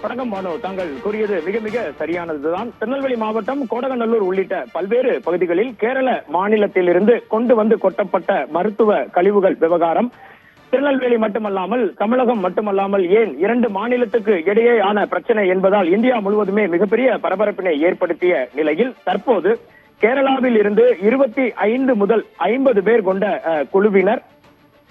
வணக்கம் பானு, தாங்கள் கூறியது மிக மிக சரியானதுதான். திருநெல்வேலி மாவட்டம் கோடகநல்லூர் உள்ளிட்ட பல்வேறு பகுதிகளில் கேரள மாநிலத்திலிருந்து கொண்டு வந்து கொட்டப்பட்ட மருத்துவ கழிவுகள் விவகாரம் திருநெல்வேலி மட்டுமல்லாமல் தமிழகம் மட்டுமல்லாமல் ஏன் இரண்டு மாநிலத்துக்கு இடையேயான பிரச்சனை என்பதால் இந்தியா முழுவதுமே மிகப்பெரிய பரபரப்பினை ஏற்படுத்திய நிலையில் தற்போது கேரளாவில் இருந்து 25 முதல் 50 பேர் கொண்ட குழுவினர்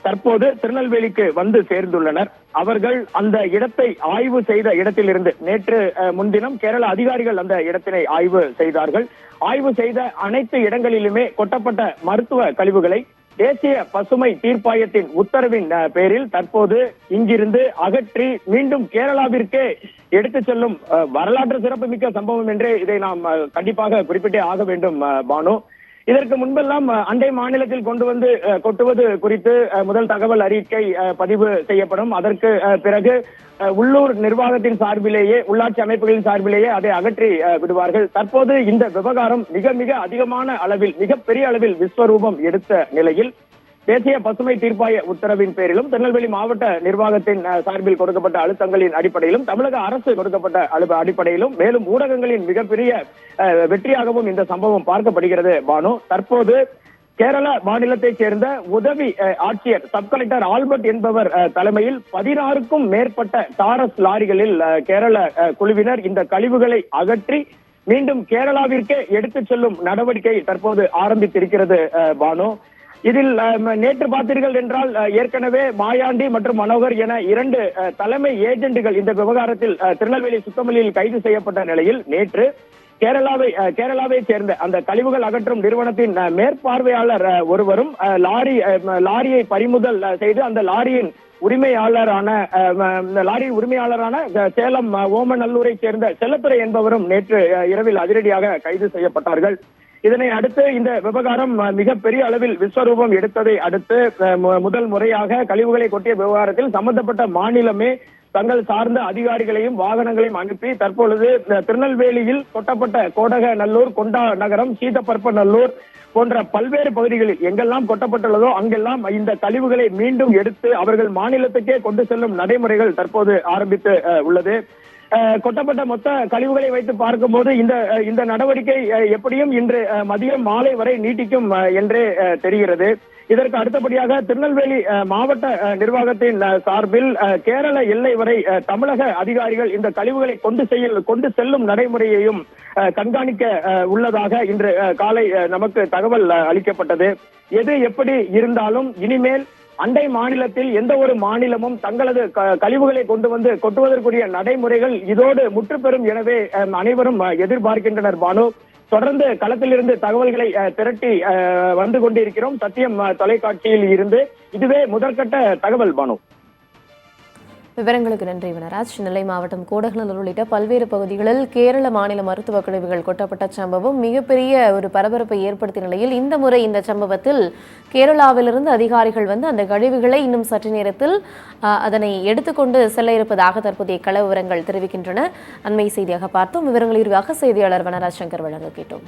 தற்போது திருநெல்வேலிக்கு வந்து சேர்ந்துள்ளனர். அவர்கள் அந்த இடத்தை ஆய்வு செய்த இடத்திலிருந்து நேற்று முன்தினம் கேரள அதிகாரிகள் அந்த இடத்தினை ஆய்வு செய்தார்கள். ஆய்வு செய்த அனைத்து இடங்களிலுமே கொட்டப்பட்ட மருத்துவ கழிவுகளை தேசிய பசுமை தீர்ப்பாயத்தின் உத்தரவின் பேரில் தற்போது இங்கிருந்து அகற்றி மீண்டும் கேரளாவிற்கே எடுத்துச் செல்லும் வரலாற்று சிறப்புமிக்க சம்பவம் என்றே இதை நாம் கண்டிப்பாக குறிப்பிட்டே ஆக வேண்டும் பானு. இதற்கு முன்பெல்லாம் அண்டை மாநிலத்தில் கொண்டு வந்து கொட்டுவது குறித்து முதல் தகவல் அறிக்கை பதிவு செய்யப்படும். அதற்கு பிறகு உள்ளூர் நிர்வாகத்தின் சார்பிலேயே உள்ளாட்சி அமைப்புகளின் சார்பிலேயே அதை அகற்றி விடுவார்கள். தற்போது இந்த விவகாரம் மிக மிக அதிகமான அளவில் மிகப்பெரிய அளவில் விஸ்வரூபம் எடுத்த நிலையில் தேசிய பசுமை தீர்ப்பாய உத்தரவின் பேரிலும் திருநெல்வேலி மாவட்ட நிர்வாகத்தின் சார்பில் கொடுக்கப்பட்ட அழுத்தங்களின் அடிப்படையிலும் தமிழக அரசு கொடுக்கப்பட்ட அடிப்படையிலும் மேலும் ஊடகங்களின் மிகப்பெரிய வெற்றியாகவும் இந்த சம்பவம் பார்க்கப்படுகிறது பானு. தற்போது கேரள மாநிலத்தைச் சேர்ந்த உதவி ஆட்சியர் சப் கலெக்டர் ஆல்பர்ட் என்பவர் தலைமையில் 16க்கும் மேற்பட்ட டாரஸ் லாரிகளில் கேரள குழுவினர் இந்த கழிவுகளை அகற்றி மீண்டும் கேரளாவிற்கே எடுத்துச் செல்லும் நடவடிக்கை தற்போது ஆரம்பித்திருக்கிறது பானு. இதில் நேற்று பார்த்தீர்கள் என்றால் ஏற்கனவே மாயாண்டி மற்றும் மனோகர் என 2 தலைமை ஏஜென்ட்டுகள் இந்த விவகாரத்தில் திருநெல்வேலி சுத்தமல்லியில் கைது செய்யப்பட்ட நிலையில் நேற்று கேரளாவை சேர்ந்த அந்த கழிவுகள் அகற்றும் நிறுவனத்தின் மேற்பார்வையாளர் ஒருவரும் லாரியை பறிமுதல் செய்து அந்த லாரியின் உரிமையாளரான சேலம் ஓமநல்லூரை சேர்ந்த செல்லத்துறை என்பவரும் நேற்று இரவில் அதிரடியாக கைது செய்யப்பட்டார்கள். இதனை அடுத்து இந்த விவகாரம் மிகப்பெரிய அளவில் விஸ்வரூபம் எடுத்ததை அடுத்து முதல் முறையாக கழிவுகளை கொட்டிய விவகாரத்தில் சம்பந்தப்பட்ட மாநிலமே தங்கள் சார்ந்த அதிகாரிகளையும் வாகனங்களையும் அனுப்பி தற்பொழுது திருநெல்வேலியில் கொட்டப்பட்ட கோடகநல்லூர், கொண்டா நகரம், சீதப்பரப்பநல்லூர் போன்ற பல்வேறு பகுதிகளில் எங்கெல்லாம் கொட்டப்பட்டுள்ளதோ அங்கெல்லாம் இந்த கழிவுகளை மீண்டும் எடுத்து அவர்கள் மாநிலத்துக்கே கொண்டு செல்லும் நடைமுறைகள் தற்போது ஆரம்பித்து உள்ளது. கொட்டப்பட்ட மொத்த கழிவுகளை வைத்து பார்க்கும்போது இந்த நடவடிக்கை எப்படியும் இன்று மதியம் மாலை வரை நீட்டிக்கும் என்றே தெரிகிறது. இதற்கு அடுத்தபடியாக திருநெல்வேலி மாவட்ட நிர்வாகத்தின் சார்பில் கேரள எல்லை வரை தமிழக அதிகாரிகள் இந்த கழிவுகளை கொண்டு செல்லும் நடைமுறையையும் கண்காணிக்க உள்ளதாக இன்று காலை நமக்கு தகவல் அளிக்கப்பட்டது. எது எப்படி இருந்தாலும் இனிமேல் அண்டை மாநிலத்தில் எந்த ஒரு மாநிலமும் தங்களது கழிவுகளை கொண்டு வந்து கொட்டுவதற்குரிய நடைமுறைகள் இதோடு முற்றுப்பெறும் எனவே அனைவரும் எதிர்பார்க்கின்றனர் பானு. தொடர்ந்து களத்திலிருந்து தகவல்களை திரட்டி வந்து கொண்டிருக்கிறோம். சத்தியம் தொலைக்காட்சியில் இருந்து இதுவே முதற்கட்ட தகவல் பானு. விவரங்களுக்கு நன்றி வனராஜ். நெல்லை மாவட்டம் கோடகநல்லூர் உள்ளிட்ட பல்வேறு பகுதிகளில் கேரள மாநில மருத்துவ கழிவுகள் கொட்டப்பட்ட சம்பவம் மிகப்பெரிய ஒரு பரபரப்பை ஏற்படுத்திய நிலையில் இந்த முறை இந்த சம்பவத்தில் கேரளாவிலிருந்து அதிகாரிகள் வந்து அந்த கழிவுகளை இன்னும் சற்று நேரத்தில் அதனை எடுத்துக்கொண்டு செல்ல இருப்பதாக தற்போதைய கள விவரங்கள் தெரிவிக்கின்றன. அண்மை செய்தியாக பார்த்தோம். விவரங்கள் விரிவாக செய்தியாளர் வனராஜ் சங்கர் வழங்க கேட்டோம்.